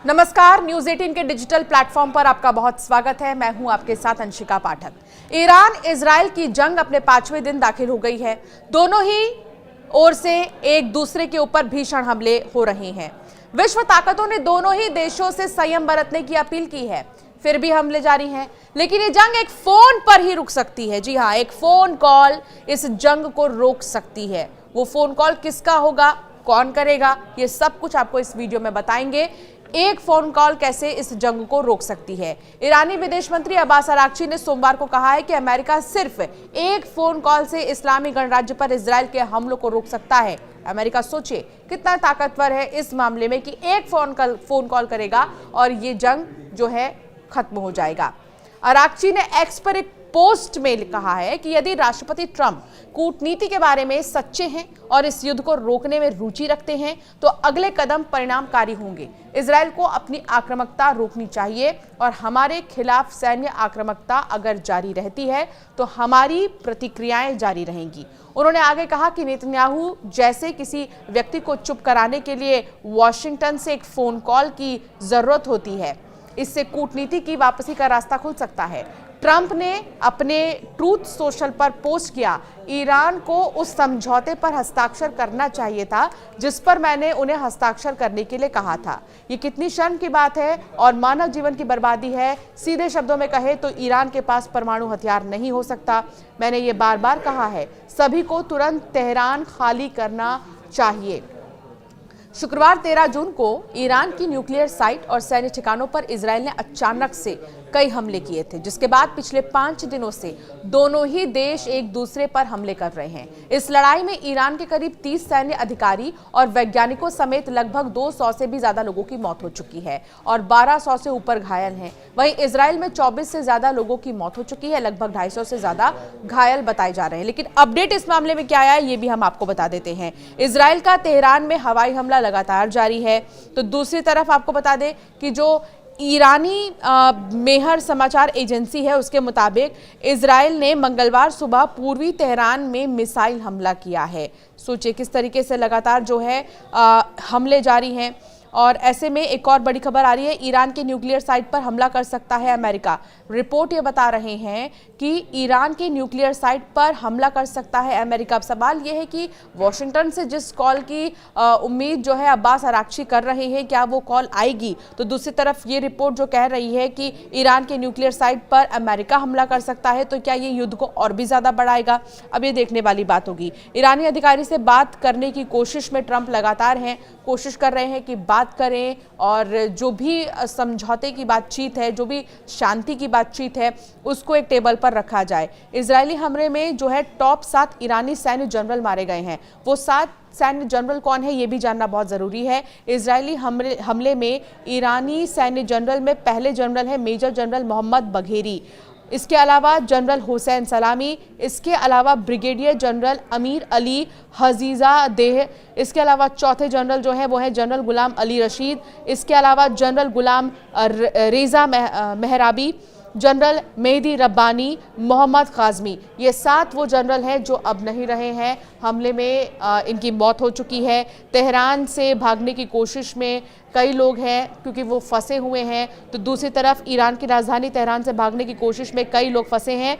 नमस्कार, न्यूज 18 के digital platform पर आपका बहुत स्वागत है। मैं हूं आपके साथ अंशिका पाठक। ईरान इजराइल की जंग अपने 5वें दिन दाखिल हो गई है। दोनों ही ओर से एक दूसरे के ऊपर भीषण हमले हो रहे हैं। विश्व ताकतों ने दोनों ही देशों से संयम बरतने की अपील की है, फिर भी हमले जारी हैं। लेकिन ये जंग एक फोन पर ही रुक सकती है। जी हां, एक फोन कॉल इस जंग को रोक सकती है। वो फोन कॉल किसका होगा, कौन करेगा, ये सब कुछ आपको इस वीडियो में बताएंगे। एक फोन कॉल कैसे इस जंग को रोक सकती है। ईरानी विदेश मंत्री अब्बास अराक्ची ने सोमवार को कहा है कि अमेरिका सिर्फ एक फोन कॉल से इस्लामी गणराज्य पर इजराइल के हमलों को रोक सकता है। अमेरिका सोचिए कितना ताकतवर है इस मामले में कि एक फोन कॉल करेगा और ये जंग जो है खत्म हो जाएगा। अराक्ची ने एक्स पर एक पोस्ट में कहा है कि यदि राष्ट्रपति ट्रंप कूटनीति के बारे में सच्चे हैं और इस युद्ध को रोकने में रुचि रखते हैं तो अगले कदम परिणामकारी होंगे। इजराइल को अपनी आक्रामकता रोकनी चाहिए और हमारे खिलाफ सैन्य आक्रामकता अगर जारी रहती है तो हमारी प्रतिक्रियाएं जारी रहेंगी। उन्होंने आगे कहा कि नेतन्याहू जैसे किसी व्यक्ति को चुप कराने के लिए वॉशिंगटन से एक फोन कॉल की जरूरत होती है। इससे कूटनीति की वापसी का रास्ता खुल सकता है। ट्रंप ने अपने ट्रूथ सोशल पर पोस्ट किया, ईरान को उस समझौते पर हस्ताक्षर करना चाहिए था जिस पर मैंने उन्हें हस्ताक्षर करने के लिए कहा था। ये कितनी शर्म की बात है और मानव जीवन की बर्बादी है। सीधे शब्दों में कहे तो ईरान के पास परमाणु हथियार नहीं हो सकता। मैंने ये बार बार कहा है, सभी को तुरंत तेहरान खाली करना चाहिए। शुक्रवार 13 जून को ईरान की न्यूक्लियर साइट और सैन्य ठिकानों पर इजराइल ने अचानक से कई हमले किए थे, जिसके बाद पिछले 5 दिनों से दोनों ही देश एक दूसरे पर हमले कर रहे हैं। इस लड़ाई में ईरान के करीब 30 सैन्य अधिकारी और वैज्ञानिकों समेत लगभग 200 से भी ज्यादा लोगों की मौत हो चुकी है और 1200 से ऊपर घायल हैं। वहीं इजराइल में 24 से ज्यादा लोगों की मौत हो चुकी है, लगभग 250 से ज्यादा घायल बताए जा रहे हैं। लेकिन अपडेट इस मामले में क्या आया है ये भी हम आपको बता देते हैं। इजराइल का तेहरान में हवाई हमला लगातार जारी है। तो दूसरी तरफ आपको बता दें कि जो ईरानी मेहर समाचार एजेंसी है उसके मुताबिक इजराइल ने मंगलवार सुबह पूर्वी तेहरान में मिसाइल हमला किया है। सोचिए किस तरीके से लगातार जो है हमले जारी हैं। और ऐसे में एक और बड़ी खबर आ रही है, ईरान के न्यूक्लियर साइट पर हमला कर सकता है अमेरिका। रिपोर्ट ये बता रहे हैं कि ईरान के न्यूक्लियर साइट पर हमला कर सकता है अमेरिका। अब सवाल ये है कि वॉशिंगटन से जिस कॉल की उम्मीद जो है अब्बास अराक्ची कर रहे हैं, क्या वो कॉल आएगी? तो दूसरी तरफ ये रिपोर्ट जो कह रही है कि ईरान के न्यूक्लियर साइट पर अमेरिका हमला कर सकता है, तो क्या ये युद्ध को और भी ज्यादा बढ़ाएगा? अब ये देखने वाली बात होगी। ईरानी अधिकारी से बात करने की कोशिश में ट्रंप लगातार हैं, कोशिश कर रहे हैं कि बात करें और जो भी समझौते की बातचीत है, जो भी शांति की बातचीत है, उसको एक टेबल पर रखा जाए। इजरायली हमले में जो है टॉप 7 ईरानी सैन्य जनरल मारे गए हैं। वो 7 सैन्य जनरल कौन है ये भी जानना बहुत जरूरी है। इजरायली हमले में ईरानी सैन्य जनरल में पहले जनरल है मेजर जनरल मोहम्मद बघेरी, इसके अलावा जनरल हुसैन सलामी, इसके अलावा ब्रिगेडियर जनरल अमीर अली हजीजा देह, इसके अलावा चौथे जनरल जो है वो है जनरल गुलाम अली रशीद, इसके अलावा जनरल गुलाम रेजा मेहराबी, जनरल मेहदी रब्बानी, मोहम्मद काजमी। ये 7 वो जनरल हैं जो अब नहीं रहे हैं। हमले में इनकी मौत हो चुकी है। तेहरान से भागने की कोशिश में कई लोग हैं क्योंकि वो फंसे हुए हैं। तो दूसरी तरफ ईरान की राजधानी तेहरान से भागने की कोशिश में कई लोग फंसे हैं।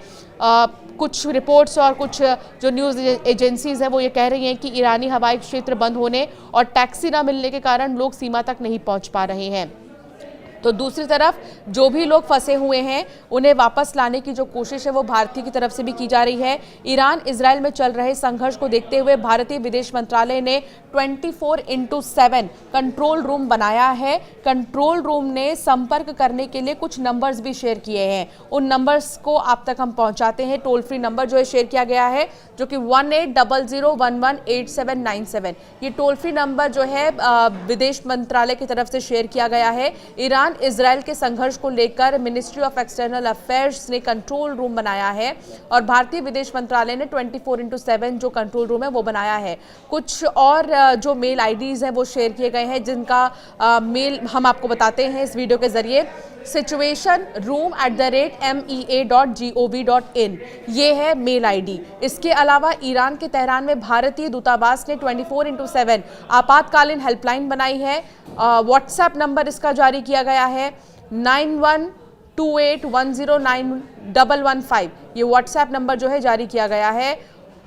कुछ रिपोर्ट्स और कुछ जो न्यूज़ एजेंसीज हैं वो ये कह रही हैं कि ईरानी हवाई क्षेत्र बंद होने और टैक्सी ना मिलने के कारण लोग सीमा तक नहीं पहुंच पा रहे हैं। तो दूसरी तरफ जो भी लोग फंसे हुए हैं उन्हें वापस लाने की जो कोशिश है वो भारतीय की तरफ से भी की जा रही है। ईरान इजराइल में चल रहे संघर्ष को देखते हुए भारतीय विदेश मंत्रालय ने 24/7 कंट्रोल रूम बनाया है। कंट्रोल रूम ने संपर्क करने के लिए कुछ नंबर्स भी शेयर किए हैं। उन नंबर्स को आप तक हम पहुंचाते हैं। टोल फ्री नंबर जो है शेयर किया गया है जो कि 1800118797। ये टोल फ्री नंबर जो है विदेश मंत्रालय की तरफ से शेयर किया गया है। ईरान ईरान इजराइल के संघर्ष को लेकर मिनिस्ट्री ऑफ एक्सटर्नल अफेयर्स ने कंट्रोल रूम बनाया है और भारतीय विदेश मंत्रालय ने 24/7 जो कंट्रोल रूम है वो बनाया है। कुछ और जो मेल आईडीज हैं वो शेयर किए गए हैं, जिनका मेल हम आपको बताते हैं इस वीडियो के जरिए। situationroom@mea.gov.in ये है मेल आईडी। इसके अलावा ईरान के तेहरान में भारतीय दूतावास ने 24/7 आपातकालीन हेल्पलाइन बनाई है। व्हाट्सएप नंबर इसका जारी किया गया है 9128109115। ये व्हाट्सएप नंबर जो है जारी किया गया है।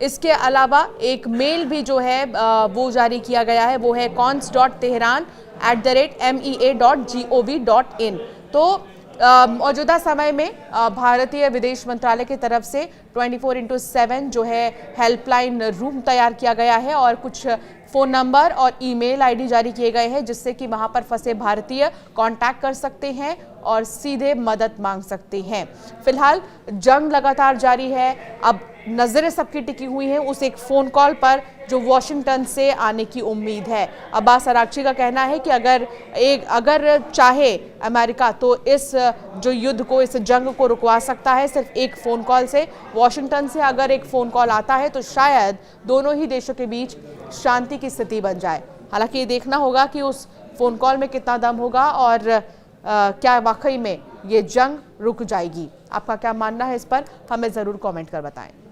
इसके अलावा एक मेल भी जो है वो जारी किया गया है, वो है cons.tehran@mea.gov.in। तो मौजूदा समय में भारतीय विदेश मंत्रालय की तरफ से 24/7 जो है हेल्पलाइन रूम तैयार किया गया है और कुछ फ़ोन नंबर और ईमेल आईडी जारी किए गए हैं, जिससे कि वहां पर फंसे भारतीय कांटेक्ट कर सकते हैं और सीधे मदद मांग सकते हैं। फिलहाल जंग लगातार जारी है। अब नजरें सबकी टिकी हुई हैं उस एक फ़ोन कॉल पर जो वॉशिंगटन से आने की उम्मीद है। अब्बास अरागची का कहना है कि अगर चाहे अमेरिका तो इस जो युद्ध को, इस जंग को रुकवा सकता है सिर्फ एक फ़ोन कॉल से। वॉशिंगटन से अगर एक फ़ोन कॉल आता है तो शायद दोनों ही देशों के बीच शांति की स्थिति बन जाए। हालांकि ये देखना होगा कि उस फ़ोन कॉल में कितना दम होगा और क्या वाकई में ये जंग रुक जाएगी। आपका क्या मानना है इस पर, हमें ज़रूर कमेंट कर बताएं।